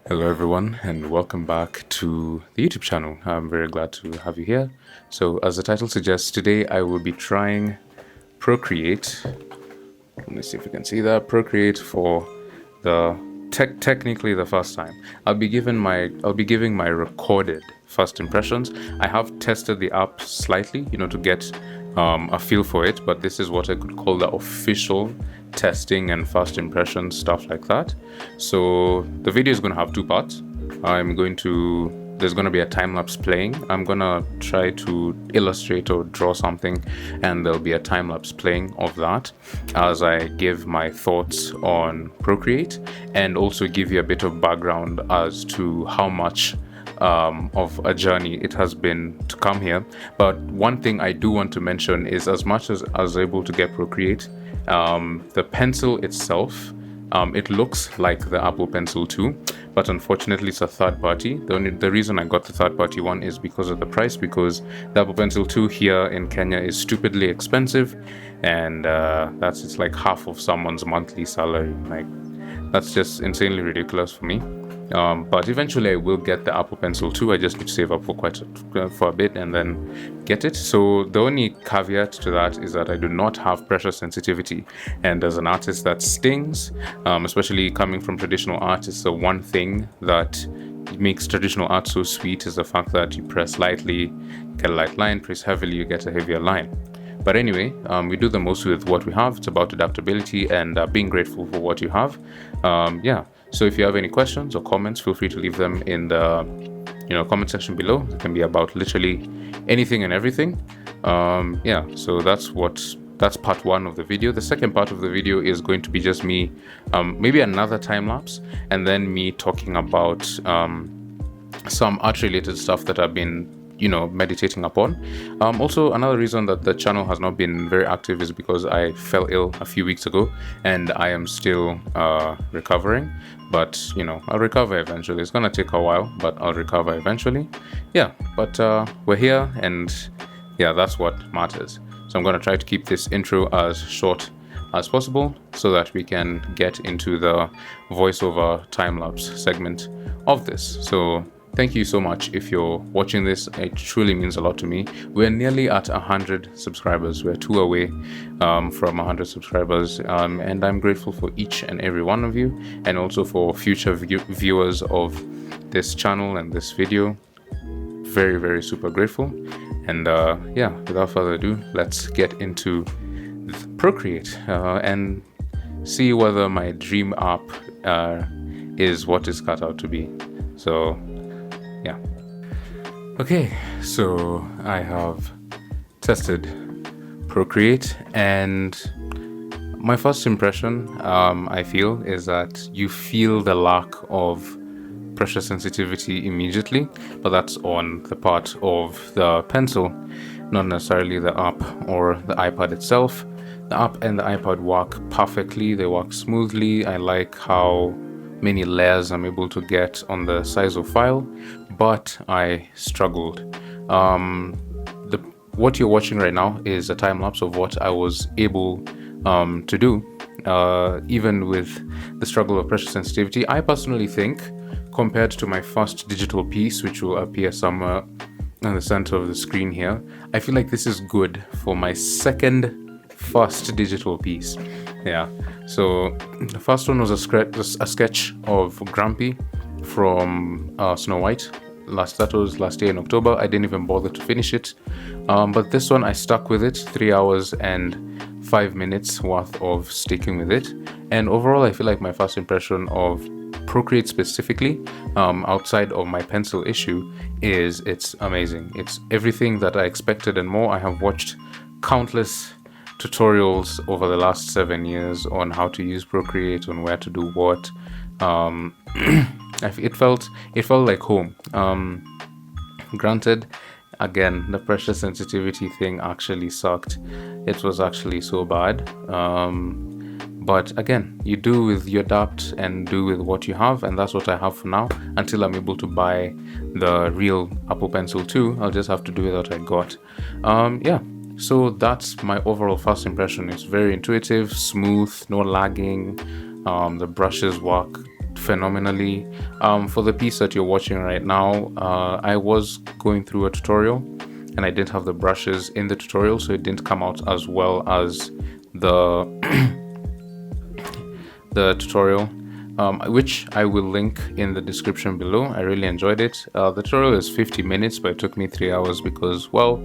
Hello everyone and welcome back to the YouTube channel. I'm very glad to have you here. So as the title suggests, today I will be trying Procreate. Let me see if you can see that. Procreate for the technically the first time. I'll be giving my recorded first impressions. I have tested the app slightly, to get a feel for it, but this is what I could call the official testing and first impression stuff like that. So the video is going to have two parts. There's going to be a time lapse playing. I'm going to try to illustrate or draw something, and there'll be a time lapse playing of that as I give my thoughts on Procreate, and also give you a bit of background as to how much of a journey it has been to come here. But one thing I do want to mention is, as much as I was able to get Procreate, the pencil itself, it looks like the Apple Pencil 2, but unfortunately it's a third party. The reason I got the third party one is because of the price, because the Apple Pencil 2 here in Kenya is stupidly expensive, and it's like half of someone's monthly salary. Like, that's just insanely ridiculous for me. But eventually I will get the Apple Pencil 2. I just need to save up for a bit and then get it. So the only caveat to that is that I do not have pressure sensitivity, and as an artist that stings, especially coming from traditional artists. So one thing that makes traditional art so sweet is the fact that you press lightly, get a light line, press heavily, you get a heavier line. But anyway, we do the most with what we have. It's about adaptability and being grateful for what you have. So if you have any questions or comments, feel free to leave them in the comment section below. It can be about literally anything and everything. So that's part one of the video. The second part of the video is going to be just me, maybe another time lapse, and then me talking about some art related stuff that I've been meditating upon. Also, another reason that the channel has not been very active is because I fell ill a few weeks ago, and I am still recovering. But I'll recover eventually. It's gonna take a while, but I'll recover eventually. But we're here, and that's what matters. So I'm gonna try to keep this intro as short as possible so that we can get into the voiceover time-lapse segment of this. So thank you so much if you're watching this. It truly means a lot to me. We're nearly at 100 subscribers. We're 2 away from 100 subscribers, and I'm grateful for each and every one of you, and also for future viewers of this channel and this video. Very, very super grateful. And without further ado, let's get into Procreate and see whether my dream app is what it's cut out to be. So okay, so I have tested Procreate, and my first impression, I feel, is that you feel the lack of pressure sensitivity immediately, but that's on the part of the pencil, not necessarily the app or the iPad itself. The app and the iPad work perfectly, they work smoothly. I like how many layers I'm able to get on the size of file, but I struggled. What you're watching right now is a time lapse of what I was able to do, even with the struggle of pressure sensitivity. I personally think, compared to my first digital piece, which will appear somewhere in the center of the screen here, I feel like this is good for my first digital piece. So the first one was a sketch of Grumpy from Snow White. That was last year in October. I didn't even bother to finish it, but this one I stuck with it. 3 hours and 5 minutes worth of sticking with it. And overall, I feel like my first impression of Procreate specifically, outside of my pencil issue, is it's amazing. It's everything that I expected and more. I have watched countless tutorials over the last 7 years on how to use Procreate, on where to do what. It felt like home. Granted, again, the pressure sensitivity thing actually sucked. It was actually so bad. But again, you adapt and do with what you have, and that's what I have for now. Until I'm able to buy the real Apple Pencil 2, I'll just have to do with what I got. So that's my overall first impression. It's very intuitive, smooth, no lagging. The brushes work phenomenally. For the piece that you're watching right now, I was going through a tutorial and I didn't have the brushes in the tutorial, so it didn't come out as well as the the tutorial, which I will link in the description below. I really enjoyed it. The tutorial is 50 minutes, but it took me 3 hours because, well,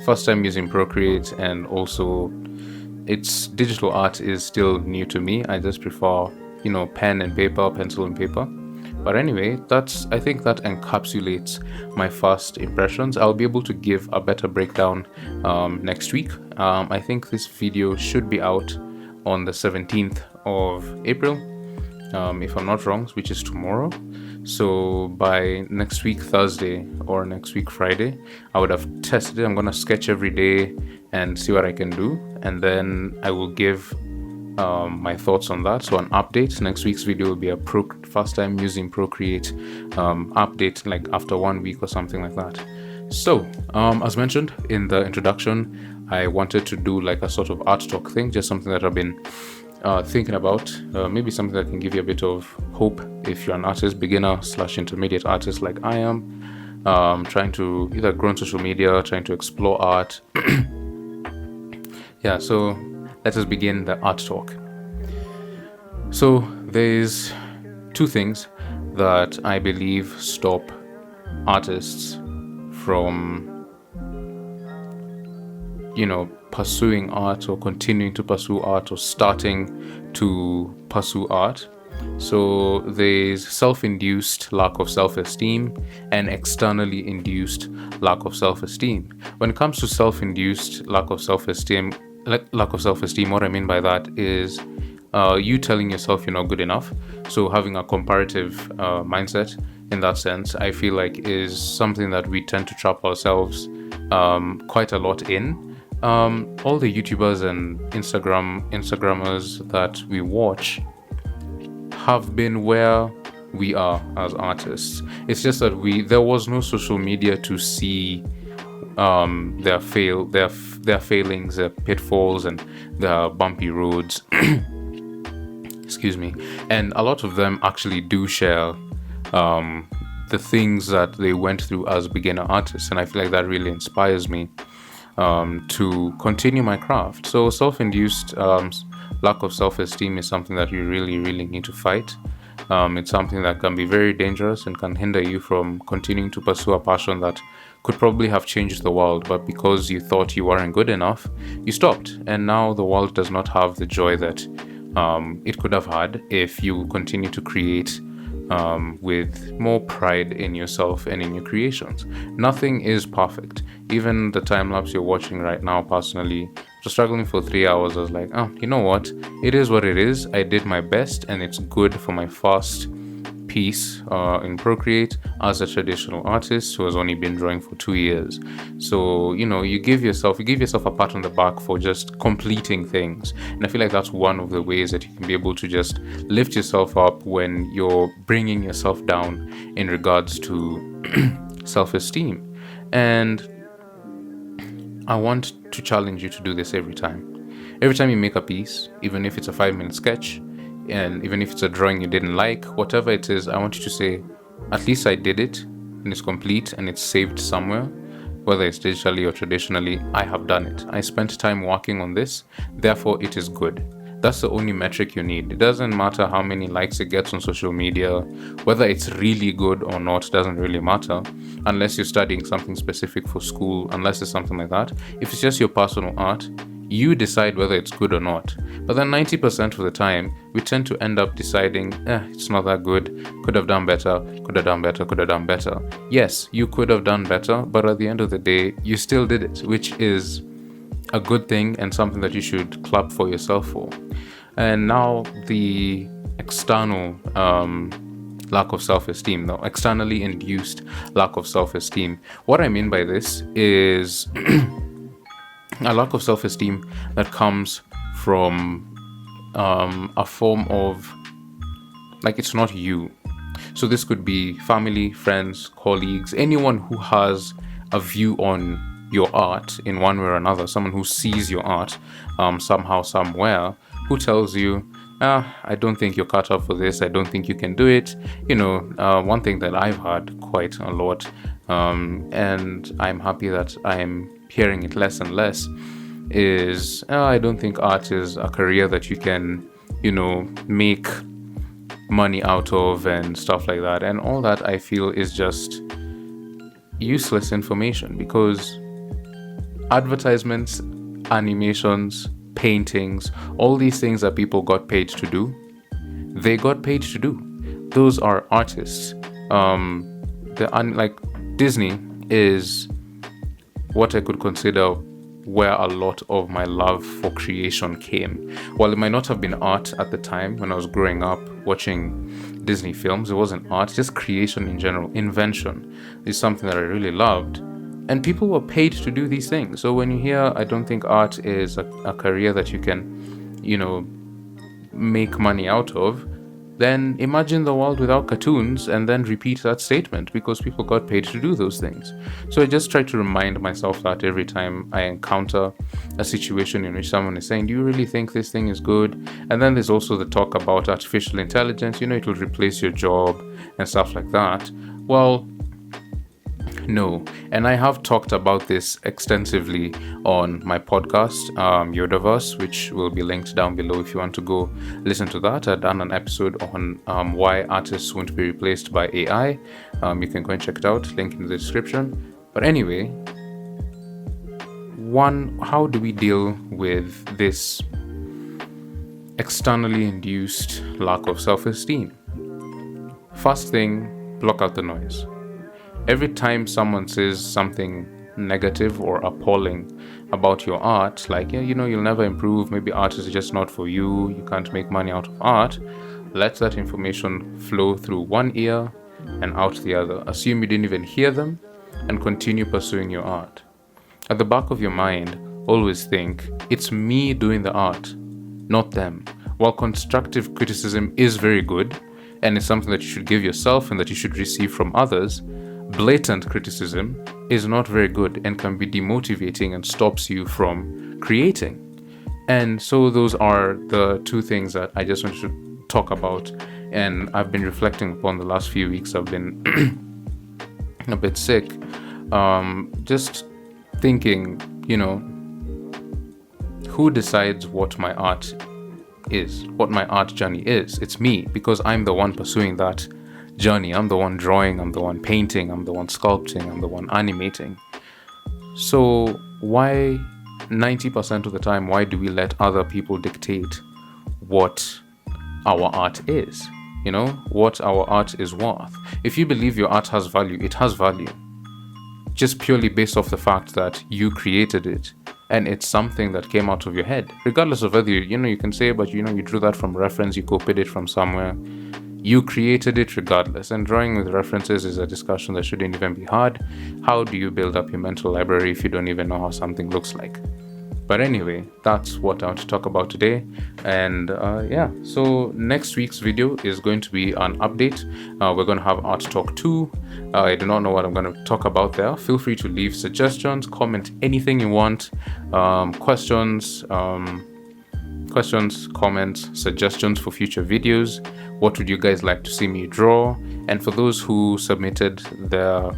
first time using Procreate, and also its digital art is still new to me. I just prefer, pen and paper, pencil and paper. But anyway, I think that encapsulates my first impressions. I'll be able to give a better breakdown next week. I think this video should be out on the 17th of April, if I'm not wrong, which is tomorrow. So by next week Thursday or next week Friday, I would have tested it. I'm gonna sketch every day and see what I can do, and then I will give my thoughts on that. So an update. Next week's video will be a first time using Procreate update, like after 1 week or something like that. So as mentioned in the introduction, I wanted to do like a sort of art talk thing, just something that I've been thinking about, maybe something that can give you a bit of hope if you're an artist, beginner / intermediate artist like I am, trying to either grow on social media, trying to explore art. Yeah, so let us begin the art talk. So there's two things that I believe stop artists from pursuing art or continuing to pursue art or starting to pursue art. So there's self-induced lack of self-esteem and externally induced lack of self-esteem. When it comes to self-induced lack of self-esteem, what I mean by that is you telling yourself you're not good enough. So having a comparative mindset in that sense, I feel like is something that we tend to trap ourselves quite a lot in. All the YouTubers and Instagrammers that we watch have been where we are as artists. It's just that there was no social media to see their failings, their pitfalls, and their bumpy roads. Excuse me. And a lot of them actually do share the things that they went through as beginner artists, and I feel like that really inspires me to continue my craft. So self-induced lack of self-esteem is something that you really, really need to fight. It's something that can be very dangerous and can hinder you from continuing to pursue a passion that could probably have changed the world, but because you thought you weren't good enough, you stopped, and now the world does not have the joy that it could have had if you continue to create with more pride in yourself and in your creations. Nothing is perfect. Even the time lapse you're watching right now, personally, just struggling for 3 hours, I was like, oh, you know what? It is what it is. I did my best, and it's good for my first piece in Procreate as a traditional artist who has only been drawing for 2 years. So you give yourself a pat on the back for just completing things, and I feel like that's one of the ways that you can be able to just lift yourself up when you're bringing yourself down in regards to self-esteem. And I want to challenge you to do this every time you make a piece, even if it's a 5-minute sketch, and even if it's a drawing you didn't like, whatever it is, I want you to say, at least I did it, and it's complete, and it's saved somewhere, whether it's digitally or traditionally. I have done it. I spent time working on this, therefore it is good. That's the only metric you need. It doesn't matter how many likes it gets on social media, whether it's really good or not doesn't really matter, unless you're studying something specific for school, unless it's something like that. If it's just your personal art, you decide whether it's good or not. But then 90% of the time, we tend to end up deciding, it's not that good, could have done better, could have done better, could have done better. Yes, you could have done better, but at the end of the day, you still did it, which is a good thing and something that you should clap for yourself for. And now the external lack of self-esteem, though, externally induced lack of self-esteem. What I mean by this is a lack of self-esteem that comes from a form of, like, it's not you. So this could be family, friends, colleagues, anyone who has a view on your art in one way or another, someone who sees your art somehow, somewhere, who tells you I don't think you're cut out for this. I don't think you can do it. One thing that I've heard quite a lot, and I'm happy that I'm hearing it less and less, is I don't think art is a career that you can, make money out of and stuff like that. And all that I feel is just useless information, because advertisements, animations, paintings, all these things that people got paid to do, they got paid to do. Those are artists. Like Disney is what I could consider where a lot of my love for creation came. While it might not have been art at the time when I was growing up watching Disney films, it wasn't art, just creation in general. Invention is something that I really loved. And people were paid to do these things. So when you hear, I don't think art is a career that you can, make money out of, then imagine the world without cartoons and then repeat that statement, because people got paid to do those things. So I just try to remind myself that every time I encounter a situation in which someone is saying, do you really think this thing is good? And then there's also the talk about artificial intelligence, it will replace your job and stuff like that. Well, no. And I have talked about this extensively on my podcast, Yodaverse, which will be linked down below if you want to go listen to that. I've done an episode on why artists won't be replaced by AI. You can go and check it out, link in the description. But anyway, how do we deal with this externally induced lack of self-esteem? First thing, block out the noise. Every time someone says something negative or appalling about your art, like, you'll never improve, maybe art is just not for you, you can't make money out of art, let that information flow through one ear and out the other. Assume you didn't even hear them and continue pursuing your art. At the back of your mind, always think, it's me doing the art, not them. While constructive criticism is very good, and it's something that you should give yourself and that you should receive from others, blatant criticism is not very good and can be demotivating and stops you from creating. And so those are the two things that I just wanted to talk about, and I've been reflecting upon the last few weeks. I've been a bit sick, just thinking, who decides what my art is, what my art journey is? It's me, because I'm the one pursuing that journey. I'm the one drawing, I'm the one painting, I'm the one sculpting, I'm the one animating. So why 90% of the time, why do we let other people dictate what our art is? What our art is worth. If you believe your art has value, it has value, just purely based off the fact that you created it and it's something that came out of your head, regardless of whether you can say, but you drew that from reference, you copied it from somewhere. You created it regardless. And drawing with references is a discussion that shouldn't even be hard. How do you build up your mental library if you don't even know how something looks like? But anyway, that's what I want to talk about today. And so next week's video is going to be an update. We're going to have Art Talk 2. I do not know what I'm going to talk about there. Feel free to leave suggestions, comment anything you want, questions, comments, suggestions for future videos. What would you guys like to see me draw? And for those who submitted their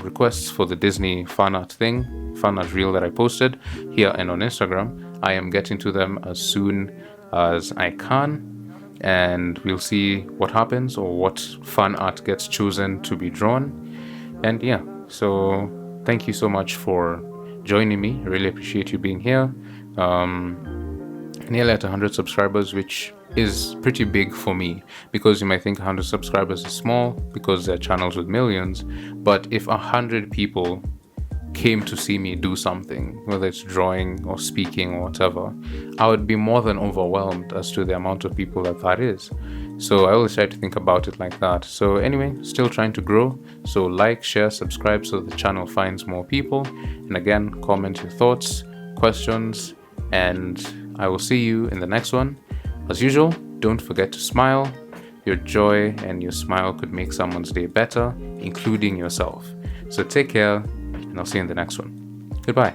requests for the Disney fan art reel that I posted here and on Instagram, I am getting to them as soon as I can, and we'll see what happens or what fan art gets chosen to be drawn. And so thank you so much for joining me. I really appreciate you being here. Nearly at 100 subscribers, which is pretty big for me, because you might think 100 subscribers is small because there are channels with millions, but if 100 people came to see me do something, whether it's drawing or speaking or whatever, I would be more than overwhelmed as to the amount of people that is. So I always try to think about it like that. So anyway, still trying to grow. So like, share, subscribe so the channel finds more people. And again, comment your thoughts, questions, and I will see you in the next one. As usual, don't forget to smile. Your joy and your smile could make someone's day better, including yourself. So take care, and I'll see you in the next one. Goodbye.